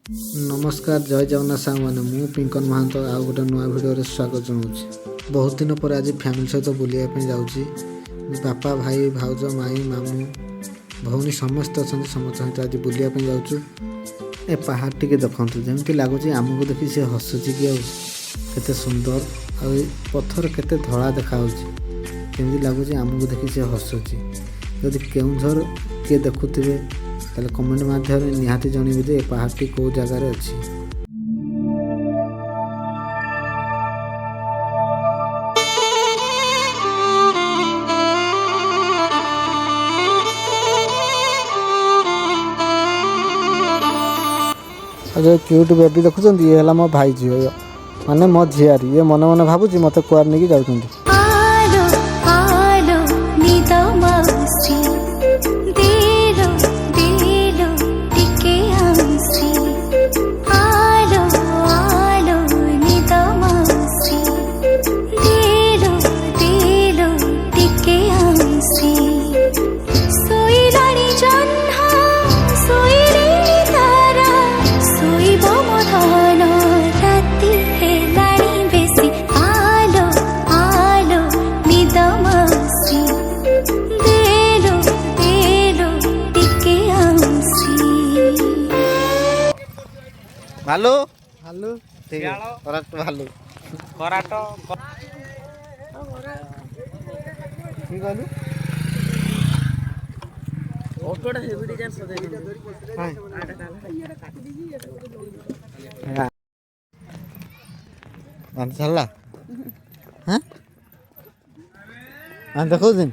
नमस्कार जय जगन्नाथ साहब मैंने मु पिंकन महांत आउ गोटे नुआ भिडियो स्वागत जनाऊँ। बहुत दिन पर आज फैमिली सहित बुलाइप जाऊँगी। बापा भाई भाउज माई मामू भौणी समस्त अच्छा समस्त सहित आज बुलाइप जाऊँ। ए पहाड़ टी देखु जमी लगुच आमको देखी सी हसुची कि आते सुंदर आ पत्थर केते धड़ा देखा केमी लगुच आमको देखी सी हसुची। जदि केउझर किए देखुवे ताले कमेंट माध्यम निहाती जनइबे जे पहाड़टी कौ जगार अच्छी। जो क्यूट बेबी देखुं ये है मो भाई झी माने मो झियारी ये मन मन भावुँ मत कुआर नहीं जाऊँ। भालू भालू ठीक है कराट भालू कराट ठीक है ऑटोटा हेवी डिजाइन सजाई हां मान चला हां मान देखो दिन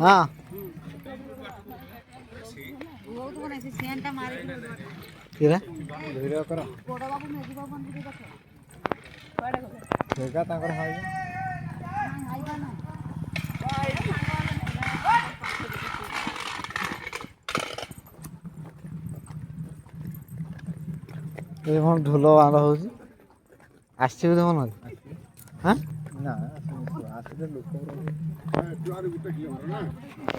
हां किरा वीडियो करो बड़ बाबू मेजी बाबू बंद दे देखो देखा ताकर हाई आइबा ना ए हम ढोलो आरो होजी आछि बोले मन हां ना आछि लोक दुआर गुटे किलोमीटर ना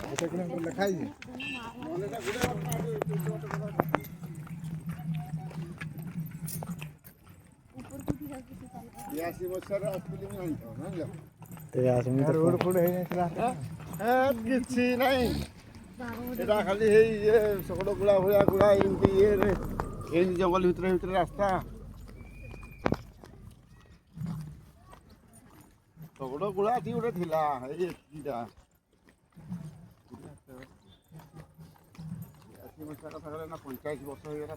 गुटे किलोमीटर लिखाई यासी बसर असली में आई था ना ते आसमी तो रोड फुड हे नथला किछि नहीं एटा खाली हे ये सकड़ो गुळा होया गुळा इनती ये रे ए जंगल भीतर भीतर रास्ता सकड़ो गुळा थी उडे थिला ए कीटा यासी बसर का ना 45 वर्ष हो गया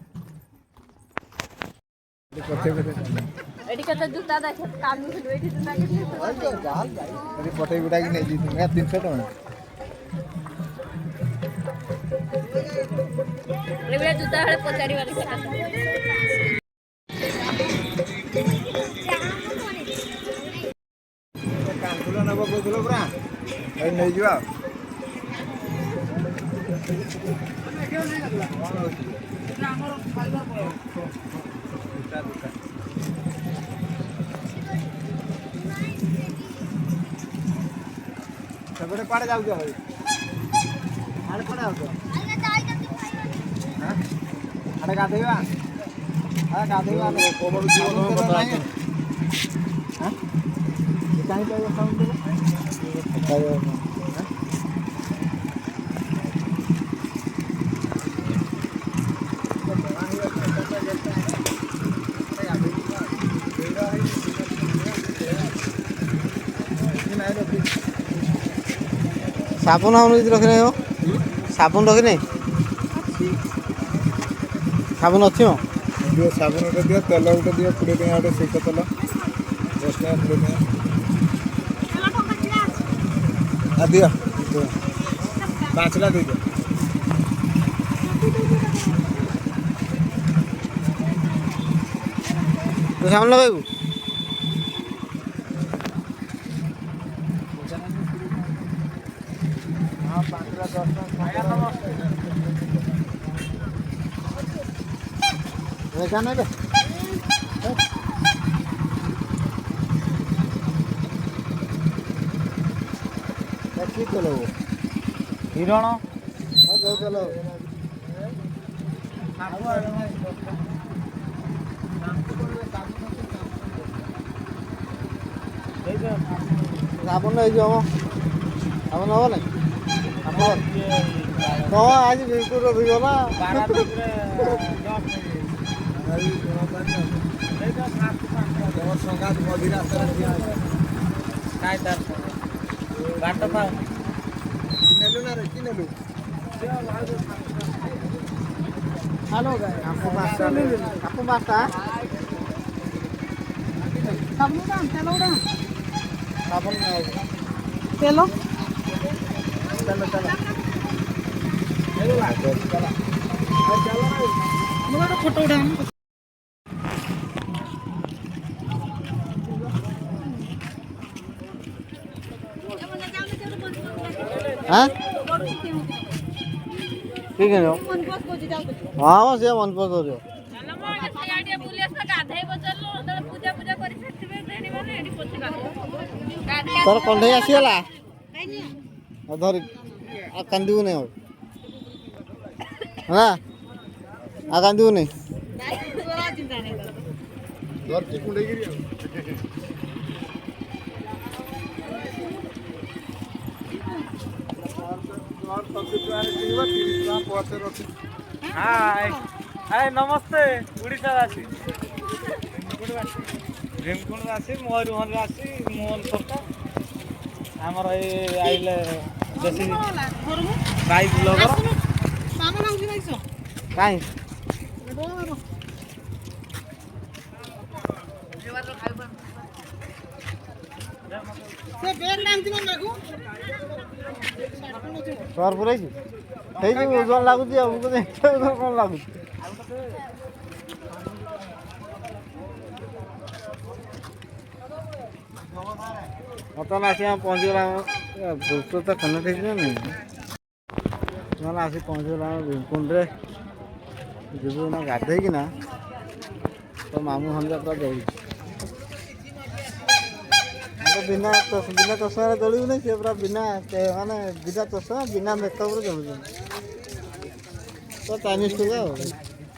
एडी कते जूता देखे कान में एडी जूता के अरे पटे गुडा की नहीं जीत मैं 300 टका रे जूता हड़े पचारी वाली खाता कानफुल नबो कोथलो पुरा ए नै जिवा सबरे पाड़े जाऊ भाई आड़े पड़े आओ तो हां आड़े गाधेवा हां गाधेवा कोबड़ जीवन नहीं हां काई पाइबो साउंड दे साबुन हम रखी नहीं हो साबुन रखी नहीं साबुन अच्छी हो दियो साबुन उठे दियो तेल उठे दियो 20 टका उठे सेक तेल 10 टका 20 टका आ दियो 5 ला दे दियो तो साबुन लगाइबू देखा नहीं देखिए तो लोग हिरण ଆପଣ ନେଇଯିବ ଆପଣ ନେବ ନାଇଁ ହଁ ଆଜି ବିଲକୁଲ ରଖିଗଲା ବାଟ ପାଉ ନେଲୁ ନା ରେ କି ନେଲୁ ହ୍ୟାଲୋ आपको मास्टर आपको मास्टर साबुन उड़ान तेल उड़ान साबुन तेल चलो चलो चलो फोटो उड़ान हाँ ठीक है हाँ से मन पस कर तोर कंढे आसीगला धर कांदू नहीं हाँ आ कांदू नहीं हाय हाय नमस्ते उड़ीसावासी भीमकुंडवासी मयूरभंजवासी मोहन सरकार आमर ये आइले देसी बाइक ब्लॉगर कहीं सर पूरा ओजन लगुच कौन लगुच बर्तमान आसी पहुँचीगला बुलचुर तो कनेक्ट हो नहीं आसी पहुँचीगला भीमकुंड जीवु ना गाधेकिना तो मामू हंजा पूरा दौड़ बिना चषमा दौड़ू नहीं सी पूरा बिना माने बिना चषमा बिना मेकअप दौड़ तो चाइनीज टुका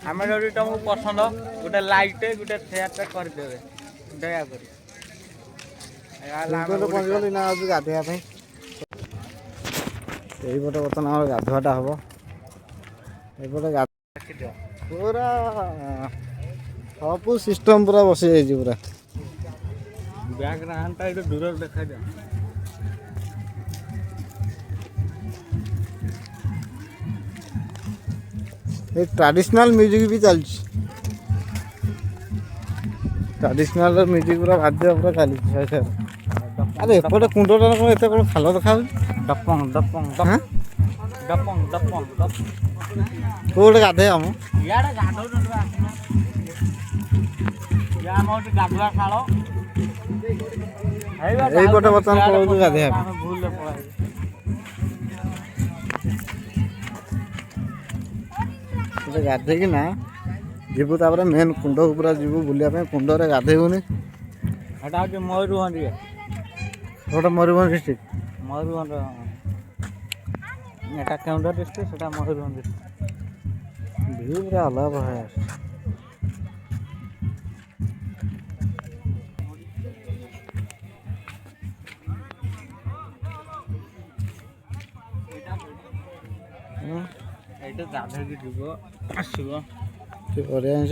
आम जो तुमको पसंद गोटे लाइट गोटे चेयर करदे दया कर पहुँचगली ना आज गाधोया यहीपटे बर्तमान आम गाधुआटा हम ये पूरा सब सिस्टम पूरा बसी जाइए पूरा बैकग्राउंड ये दूर देखा दिया ये ट्रेडिशनल म्यूजिक भी चलती ट्रेडिशनल म्यूजिक पूरा बाध्य पूरा चली अरे एपटे कुंडटा कौन एत कौन खाल देखा डपंग डपंग डपंग डपंग कौटे गाधे आम इे गाधो गाधुआ खाल यहीपटे बर्तमान पलू गाधे भूल गाधेकी ना जीवु तापर मेन कुंड पूरा जीवु बुलिया कुंडे गाधेबुनि एटा हूँ मयूरभंज गोटे मयूरभंज डिस्ट्रिक्ट मयूरभंज एटा केउंझर डिस्ट्रिक्ट सेटा मयूरभंज डिस्ट्रिक्ट व्यू पूरा अलग है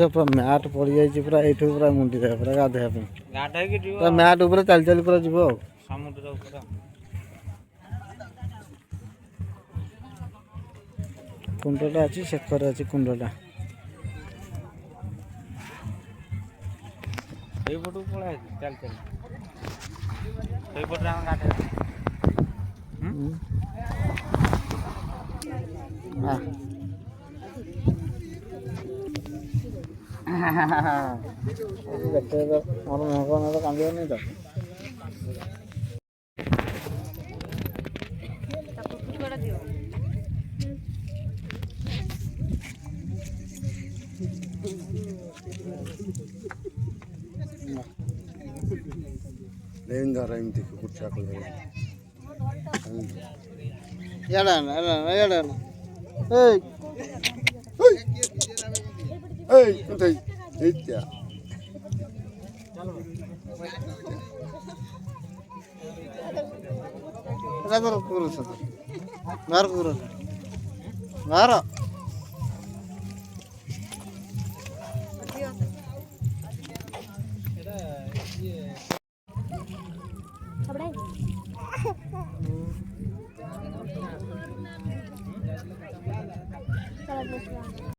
पूरा मैट पड़ जाए पूरा ये पूरा मुंडी था पूरा गाधोया पूरा मैट ऊपर चल चल पूरा जीव समुद्र कुंडटा अच्छी शेखर अच्छी कुंडटा पटू पड़ा चल चल पटे गाधे देखते मोर मुह तो कांदी नहीं तो लेन धर एमती कुर्चा এডা না এই এই কোথায় এইটা এটা ধরো পুরো সাথে মার পুরো মার Kalau